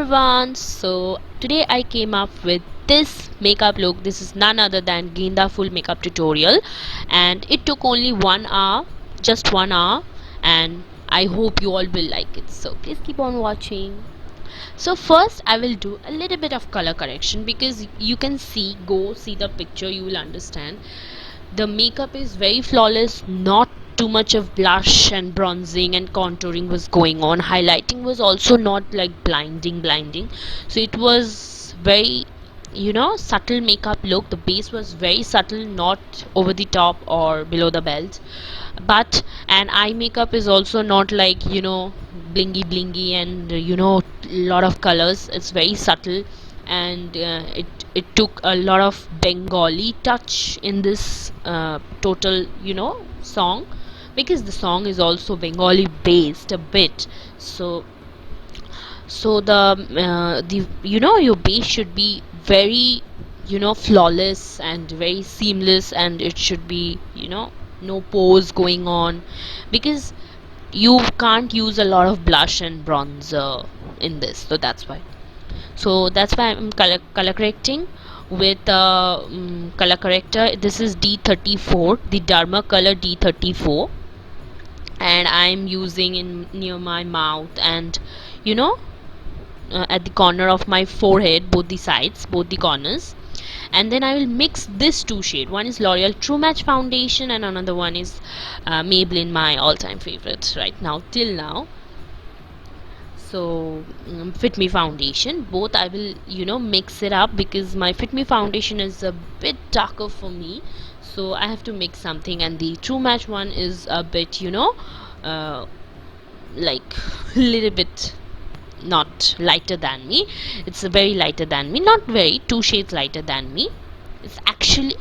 everyone, so today I came up with this makeup look. This is none other than GENDA Phool Makeup tutorial, and it took only 1 hour, just 1 hour, and I hope you all will like it, so please keep on watching. So first I will do a little bit of color correction, because you can see, go see the picture, you will understand the makeup is very flawless. Not too much of blush and bronzing and contouring was going on. Highlighting was also not like blinding, so it was very, subtle makeup look. The base was very subtle, not over the top or below the belt, but and eye makeup is also not like, blingy and lot of colors. It's very subtle, and it took a lot of Bengali touch in this total song, because the song is also Bengali based a bit. So the your base should be very flawless and very seamless, and it should be no pose going on, because you can't use a lot of blush and bronzer in this, so that's why I'm color correcting with color corrector. This is D34, the Derma color D34, and I'm using in near my mouth and you know at the corner of my forehead, both the sides, both the corners. And then I will mix this two shade. One is L'Oreal True Match foundation, and another one is Maybelline, my all-time favorite right now till now. So Fit Me foundation, both I will mix it up, because my Fit Me foundation is a bit darker for me, so I have to mix something. And the True Match one is a bit uh, like little bit not lighter than me. It's a very lighter than me, not very, 2 shades lighter than me. It's actually,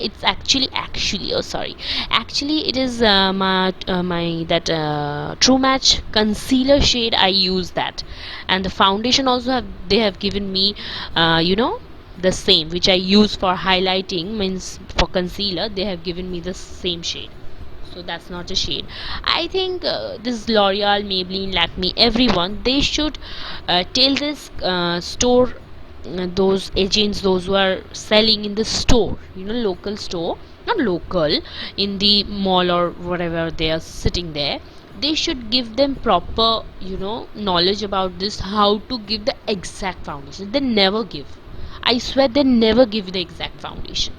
oh sorry, actually it is my that True Match concealer shade. I use that, and the foundation also they have given me the same which I use for highlighting, means for concealer they have given me the same shade. So that's not a shade. I think this L'Oreal, Maybelline, Lakme, everyone, they should tell this store, those agents, those who are selling in the store, local store, not local, in the mall or whatever they are sitting there, they should give them proper knowledge about this, how to give the exact foundation. They never give, I swear they never give the exact foundation.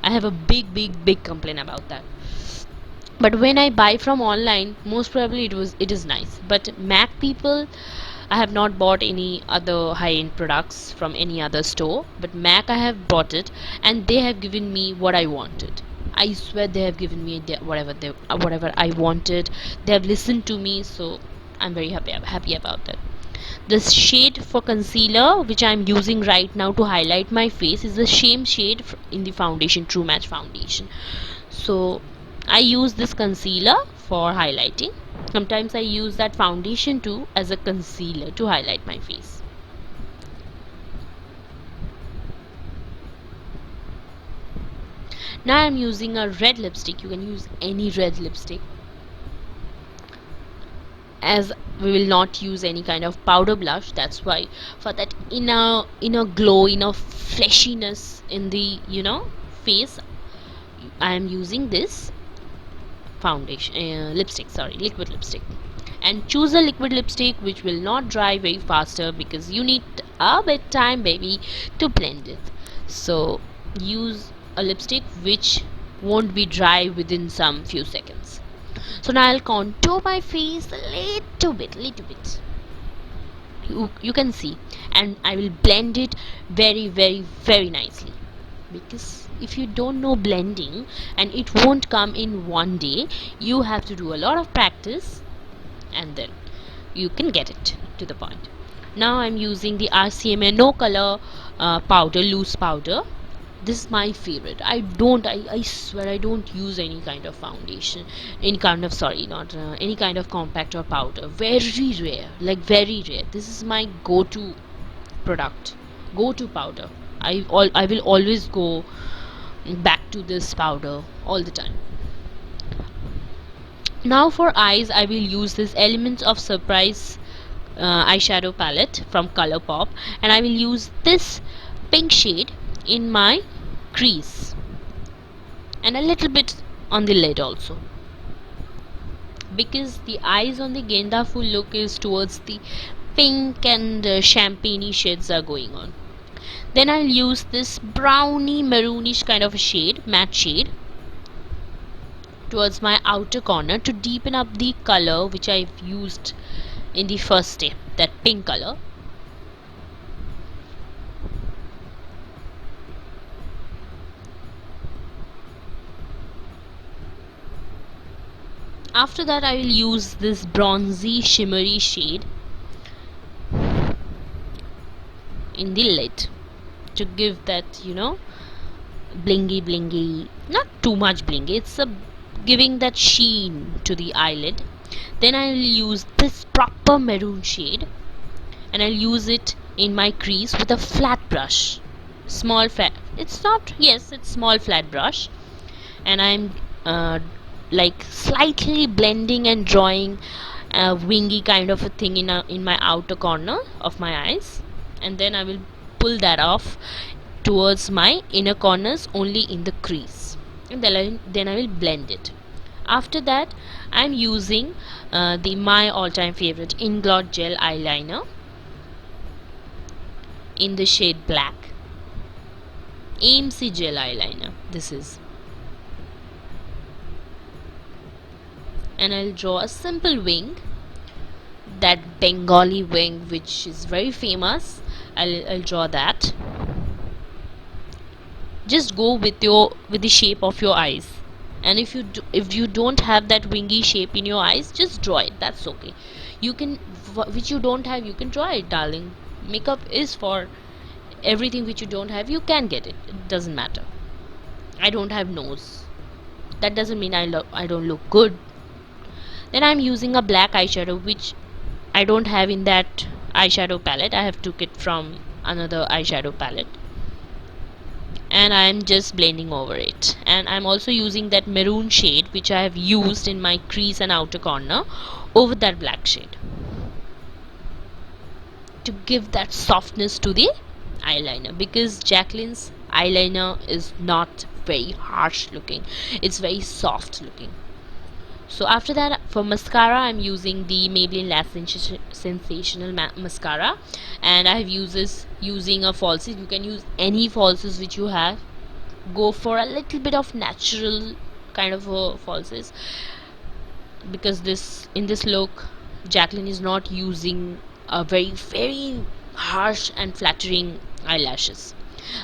I have a big complaint about that. But when I buy from online, most probably it is nice. But Mac people, I have not bought any other high-end products from any other store, but Mac I have bought it, and they have given me what I wanted. I swear they have given me whatever I wanted. They have listened to me, so I'm very happy about that. The shade for concealer which I'm using right now to highlight my face is the same shade in the foundation, True Match foundation. So I use this concealer for highlighting. Sometimes I use that foundation too as a concealer to highlight my face. Now I'm using a red lipstick. You can use any red lipstick, as we will not use any kind of powder blush. That's why, for that inner glow, inner fleshiness in the face, I am using this foundation lipstick, sorry, liquid lipstick. And choose a liquid lipstick which will not dry very faster, because you need a bit time, baby, to blend it. So use a lipstick which won't be dry within some few seconds. So now I'll contour my face a little bit. You can see, and I will blend it very nicely, because if you don't know blending, and it won't come in one day, you have to do a lot of practice, and then you can get it to the point. Now I'm using the RCMA No color powder, loose powder. This is my favorite. I swear I don't use any kind of foundation, any kind of, sorry, not any kind of compact or powder. Very rare, like very rare. This is my go-to product, go-to powder. I will always go back to this powder all the time. Now for eyes, I will use this Elements of Surprise eyeshadow palette from Colourpop, and I will use this pink shade in my crease and a little bit on the lid also, because the eyes on the Genda Phool look is towards the pink and champagne shades are going on. Then I'll use this browny maroonish kind of a shade, matte shade, towards my outer corner to deepen up the color which I've used in the first step, that pink color. After that I will use this bronzy shimmery shade in the lid to give that, blingy, not too much blingy, it's a giving that sheen to the eyelid. Then I will use this proper maroon shade and I'll use it in my crease with a flat brush, small flat, it's small flat brush, and I'm like slightly blending and drawing a wingy kind of a thing in my outer corner of my eyes, and then I will pull that off towards my inner corners only in the crease, and then I will blend it. After that I'm using my all-time favorite Inglot gel eyeliner in the shade black, AMC gel eyeliner this is, and I'll draw a simple wing, that Bengali wing which is very famous. I'll draw that. Just go with the shape of your eyes, and if you don't have that wingy shape in your eyes, just draw it, that's okay. You can, which you don't have, you can draw it, darling. Makeup is for everything which you don't have, you can get it, it doesn't matter. I don't have nose, that doesn't mean I don't look good. Then I'm using a black eyeshadow which I don't have in that eyeshadow palette, I have took it from another eyeshadow palette, and I'm just blending over it. And I'm also using that maroon shade which I have used in my crease and outer corner over that black shade to give that softness to the eyeliner, because Jaqueline's eyeliner is not very harsh looking, it's very soft looking. So after that, for mascara, I'm using the Maybelline Lash Sensational Mascara, and I have using a falsies. You can use any falsies which you have. Go for a little bit of natural kind of falsies, because in this look, Jaqueline is not using a very harsh and flattering eyelashes.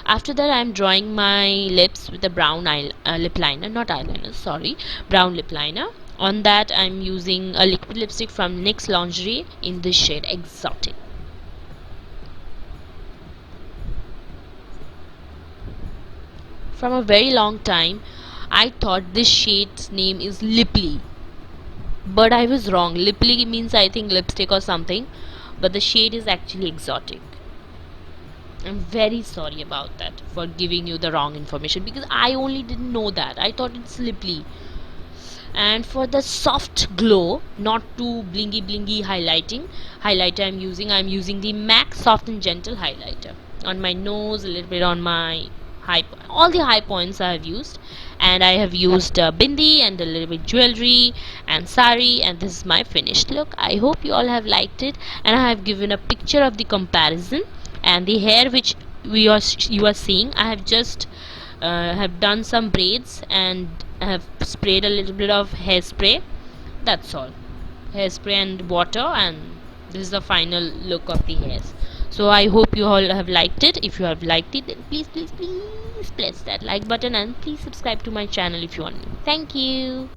After that, I'm drawing my lips with a brown lip liner, not eyeliner, sorry, brown lip liner. On that I'm using a liquid lipstick from NYX Lingerie in the shade Exotic. From a very long time I thought this shade's name is Lipply, but I was wrong. Lipply means I think lipstick or something, but the shade is actually Exotic. I'm very sorry about that, for giving you the wrong information, because I only didn't know that. I thought it's Lipply. And for the soft glow, not too blingy highlighter I'm using the MAC Soft and Gentle highlighter on my nose, a little bit on my all the high points I have used. And I have used bindi and a little bit jewelry and sari, and this is my finished look. I hope you all have liked it, and I have given a picture of the comparison. And the hair which you are seeing, I have just have done some braids and I have sprayed a little bit of hairspray, that's all, hairspray and water, and this is the final look of the hairs. So I hope you all have liked it. If you have liked it, then please press that like button, and please subscribe to my channel if you want. Thank you.